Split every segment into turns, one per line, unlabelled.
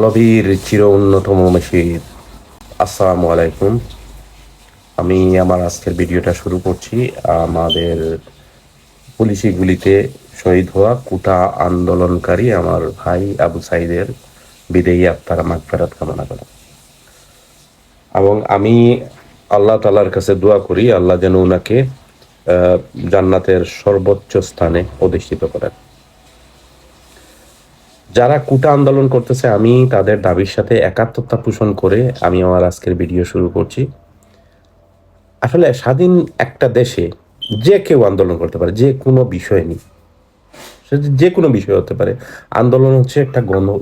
পলবীর চির অন্যতম মেশিন। আসসালামু আলাইকুম। আমি আমার আজকের ভিডিওটা শুরু করছি আমাদের পুলিশি গুলিতে শহীদ হওয়া কোটা আন্দোলনকারী আমার ভাই আবু সাইদের বিদেয়ী আত্মার মাগফিরাত কামনা করে, এবং আমি আল্লাহ তাআলার কাছে দোয়া করি আল্লাহ যেন উনাকে জান্নাতের সর্বোচ্চ স্থানে অধিষ্ঠিত করেন। যারা কোটা আন্দোলন করতেছে, আমি তাদের দাবির সাথে একাত্মতা পোষণ করে আমি আমার আজকের ভিডিও শুরু করছি। আসলে স্বাধীন একটা দেশে যে কেউ আন্দোলন করতে পারে, যে কোনো বিষয় নিয়ে, সেটা যে কোনো বিষয় হতে পারে। আন্দোলন হচ্ছে একটা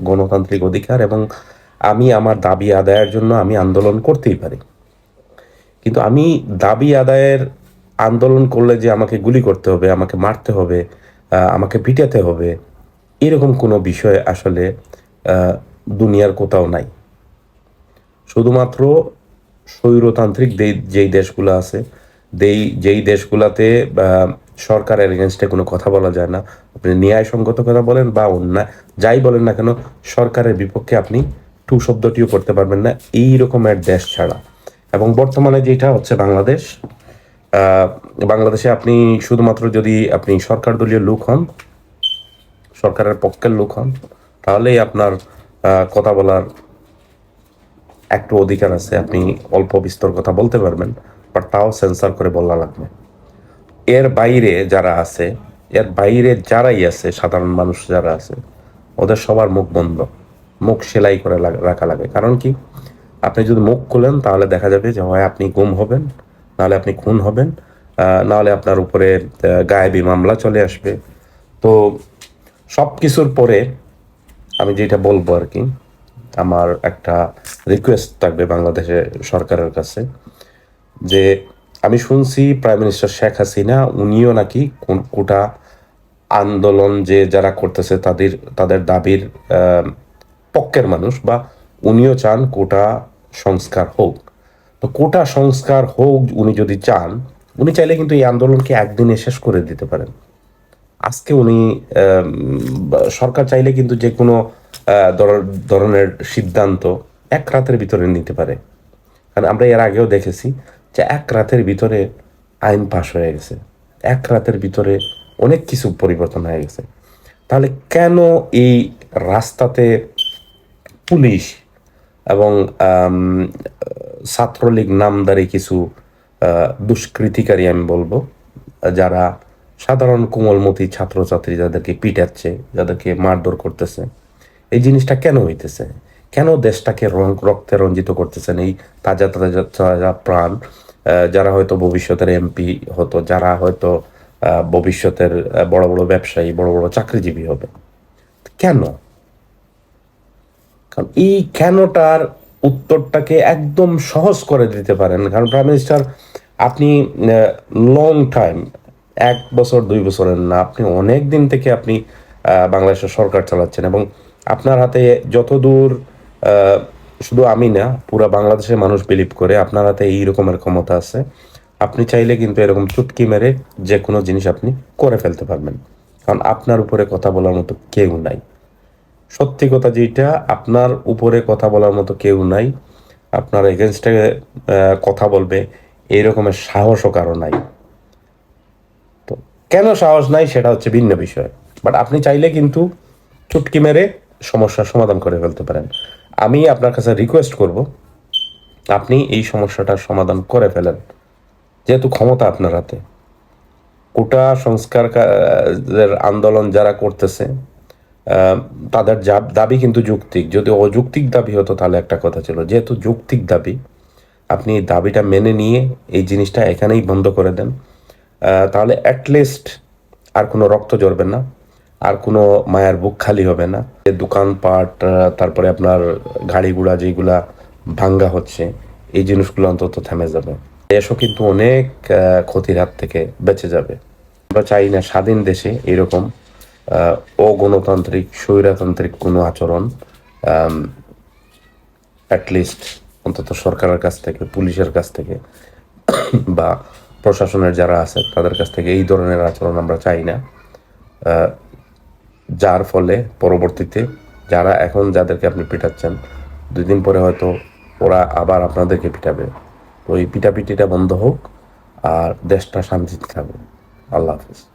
গণতান্ত্রিক অধিকার, এবং আমি আমার দাবি আদায়ের জন্য আমি আন্দোলন করতেই পারি। কিন্তু আমি দাবি আদায়ের আন্দোলন করলে যে আমাকে গুলি করতে হবে, আমাকে মারতে হবে, আমাকে পিটাতে হবে, এরকম কোনো বিষয় আসলে দুনিয়ার কোথাও নাই। শুধুমাত্র স্বৈরতান্ত্রিক যেই দেশগুলো আছে, যেই দেশগুলাতে সরকারের এগেনস্টে কোনো কথা বলা যায় না, আপনি ন্যায়সঙ্গত কথা বলেন বা অন্যায় যাই বলেন না কেন, সরকারের বিপক্ষে আপনি টু শব্দটিও করতে পারবেন না, এই রকমের দেশ ছাড়া। এবং বর্তমানে যেটা হচ্ছে বাংলাদেশ, বাংলাদেশে আপনি শুধুমাত্র যদি আপনি সরকার দলীয় লোক হন, সরকারের পক্ষের লোক হন, তাহলেই আপনার কথা বলার একটু অধিকার আছে, আপনি অল্প বিস্তর কথা বলতে পারবেন, বাট তাও সেন্সর করে বলা লাগবে। এর বাইরে যারা আছে, এর বাইরে যারাই আছে, সাধারণ মানুষ যারা আছে, ওদের সবার মুখ বন্ধ, মুখ সেলাই করে রাখা লাগে। কারণ কি, আপনি যদি মুখ খুলেন তাহলে দেখা যাবে যে হয় আপনি গুম হবেন, নাহলে আপনি খুন হবেন, নাহলে আপনার উপরে গায়েবী মামলা চলে আসবে। তো সব কিছুর পরে আমি যেটা বলবো আর কি, আমার একটা রিকোয়েস্ট থাকবে বাংলাদেশের সরকারের কাছে, যে আমি শুনছি প্রাইম মিনিস্টার শেখ হাসিনা উনিও নাকি কোটা আন্দোলন যে যারা করতেছে তাদের দাবির পক্ষের মানুষ, বা উনিও চান কোটা সংস্কার হোক। তো কোটা সংস্কার হোক উনি যদি চান, উনি চাইলে কিন্তু এই আন্দোলনকে একদিনে শেষ করে দিতে পারেন। আজকে উনি সরকার চাইলে কিন্তু যে কোনো ধরনের সিদ্ধান্ত এক রাতের ভিতরে নিতে পারে। কারণ আমরা এর আগেও দেখেছি যে এক রাতের ভিতরে আইন পাশ হয়ে গেছে, এক রাতের ভিতরে অনেক কিছু পরিবর্তন হয়ে গেছে। তাহলে কেন এই রাস্তাতে পুলিশ এবং ছাত্রলীগ নামধারী কিছু দুষ্কৃতিকারী, আমি বলবো, যারা সাধারণ কোমলমতি ছাত্রছাত্রী যাদেরকে পিটাচ্ছে, যাদেরকে মারধর করতেছে, এই জিনিসটা কেন হইতেছে? কেন দেশটাকে রক্তে রঞ্জিত করতেছেন এই তাজা তাজা তাজা প্রাণ, যারা হয়তো ভবিষ্যতের এমপি হতো, যারা হয়তো ভবিষ্যতের বড় বড় ব্যবসায়ী, বড় বড় চাকরিজীবী হবে? কেন? কারণ এই কেনটার উত্তরটাকে একদম সহজ করে দিতে পারেন। কারণ প্রাইম মিনিস্টার, আপনি লং টাইম, 1 বছর 2 বছরের না, আপনি অনেক দিন থেকে আপনি বাংলাদেশের সরকার চালাচ্ছেন, এবং আপনার হাতে যতদূর শুধু আমি না, পুরো বাংলাদেশের মানুষ বিলিভ করে আপনার হাতে এই রকমের ক্ষমতা আছে। আপনি চাইলে কিন্তু এরকম চুটকি মেরে যে কোনো জিনিস আপনি করে ফেলতে পারবেন, কারণ আপনার উপরে কথা বলার মতো কেউ নাই। সত্যি কথা যেটা, আপনার উপরে কথা বলার মতো কেউ নাই। আপনার এগেনস্টে কথা বলবে এই রকমের সাহসও কারো নাই। তো কেন সাহস নাই সেটা হচ্ছে ভিন্ন বিষয়, বাট আপনি চাইলে কিন্তু চুটকি মেরে সমস্যার সমাধান করে ফেলতে পারেন। আমি আপনার কাছে রিকোয়েস্ট করব, আপনি এই সমস্যাটার সমাধান করে ফেলেন, যেহেতু ক্ষমতা আপনার হাতে। কোটা সংস্কার আন্দোলন যারা করতেছে, তাদের দাবি কিন্তু যৌক্তিক। যদি অযৌক্তিক দাবি হতো তাহলে একটা কথা ছিল, যেহেতু যৌক্তিক দাবি, আপনি এই দাবিটা মেনে নিয়ে এই জিনিসটা এখানেই বন্ধ করে দেন, তাহলে অ্যাটলিস্ট আর কোনো রক্ত ঝরবে না, আর কোনো মায়ের বুক খালি হবে না। দোকানপাট, তারপরে আপনার গাড়ি ঘোড়া যেগুলা ভাঙ্গা হচ্ছে, এই জিনিসগুলো অন্তত থেমে যাবে। দেশও কিন্তু অনেক ক্ষতির হাত থেকে বেঁচে যাবে। আমরা চাই না স্বাধীন দেশে এরকম অগণতান্ত্রিক স্বৈরতান্ত্রিক কোনো আচরণ, অ্যাটলিস্ট অন্তত সরকারের কাছ থেকে, পুলিশের কাছ থেকে বা প্রশাসনের যারা আছে তাদের কাছ থেকে এই ধরনের আচরণ আমরা চাই না, যার ফলে পরবর্তীতে যারা এখন যাদেরকে আপনি পিটাচ্ছেন 2 দিন পরে হয়তো ওরা আবার আপনাদেরকে পিটাবে। তো এই পিটাপিটিটা বন্ধ হোক আর দেশটা শান্তিতে থাকুক। আল্লাহ হাফিজ।